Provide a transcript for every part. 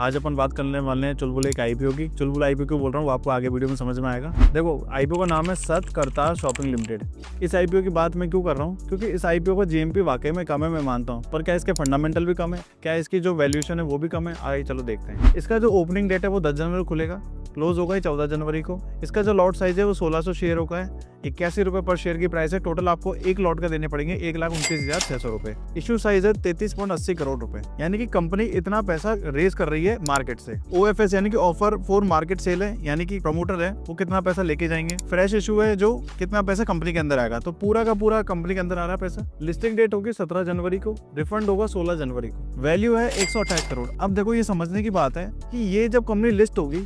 आज अपन बात करने वाले हैं चुलबुल एक आईपीओ की। चुलबुल आईपीओ क्यों बोल रहा हूँ वो आपको आगे वीडियो में समझ में आएगा। देखो आईपीओ का नाम है सत करतार शॉपिंग लिमिटेड। इस आईपीओ की बात मैं क्यों कर रहा हूँ, क्योंकि इस आईपीओ का जीएमपी वाकई में कम है, मैं मानता हूँ, पर क्या इसके फंडामेंटल भी कम है, क्या इसकी जो वैल्यूएशन है वो भी कम है। आइए चलो देखते हैं। इसका जो ओपनिंग डेट है वो 10 जनवरी को खुलेगा, क्लोज होगा 14 जनवरी को। इसका जो लॉट साइज है वो 1600 शेयरों का है। 81 रुपये पर शेयर की प्राइस है। टोटल आपको एक लॉट का देने पड़ेंगे 1,29,600 रुपए। इश्यू साइज है 33.80 करोड़ रुपए, यानी कि कंपनी इतना पैसा रेज कर रही है मार्केट से। ओएफएस यानी कि ऑफर फॉर मार्केट सेल है, यानी कि प्रमोटर है वो कितना पैसा लेके जाएंगे। फ्रेश इशू है जो कितना पैसा कंपनी के अंदर आएगा, तो पूरा का पूरा कंपनी के अंदर आ रहा है पैसा। लिस्टिंग डेट होगी 17 जनवरी को, रिफंड होगा 16 जनवरी को। वैल्यू है 128 करोड़। अब देखो ये समझने की बात है कि ये जब कंपनी लिस्ट होगी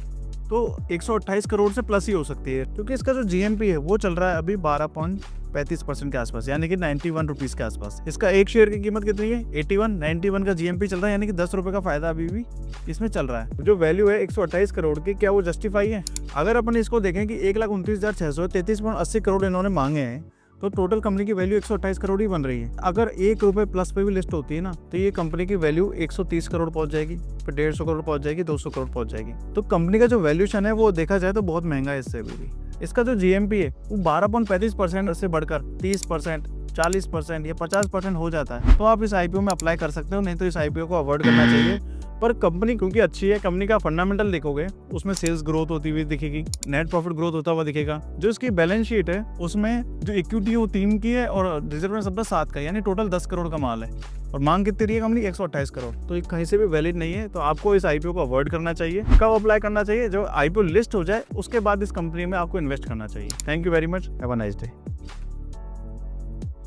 तो 128 करोड़ से प्लस ही हो सकती है, क्योंकि इसका जो जीएमपी है वो चल रहा है अभी 12.35% के आसपास, यानी कि 91 रुपीज के आसपास। इसका एक शेयर की कीमत कितनी है 91 का जीएमपी चल रहा है, यानी कि 10 रुपए का फायदा अभी भी इसमें चल रहा है। जो वैल्यू है 128 करोड़ की, क्या वो जस्टिफाई है? अगर अपन इसको देखें कि 1,29,600 33.80 करोड़ इन्होंने मांगे हैं, तो टोटल कंपनी की वैल्यू 128 करोड़ ही बन रही है। अगर 1 रुपए प्लस पे भी लिस्ट होती है ना, तो ये कंपनी की वैल्यू 130 करोड़ पहुंच जाएगी, फिर 150 करोड़ पहुंच जाएगी, 200 करोड़ पहुंच जाएगी। तो कंपनी का जो वैल्यूशन है वो देखा जाए तो बहुत महंगा है इससे भी। इसका जो जीएमपी है वो 12.35% से बढ़कर 30%, 40% या 50% हो जाता है। तो आप इस आईपीओ में अप्लाई कर सकते हो, नहीं तो इस आईपीओ को अवॉइड करना चाहिए। पर कंपनी क्योंकि अच्छी है, कंपनी का फंडामेंटल देखोगे उसमें सेल्स ग्रोथ होती हुई दिखेगी, नेट प्रॉफिट ग्रोथ होता हुआ दिखेगा। जो इसकी बैलेंस शीट है उसमें जो इक्विटी है वो 3 की है और रिजर्व सब 7 का, यानी टोटल 10 करोड़ का माल है। और मांग कितनी रही है कंपनी 128 करोड़, तो ये कहीं से भी वैलिड नहीं है। तो आपको इस आईपीओ को अवॉइड करना चाहिए। कब अप्लाई करना चाहिए? जो आईपीओ लिस्ट हो जाए उसके बाद इस कंपनी में आपको इन्वेस्ट करना चाहिए। Thank you very much, have a nice day.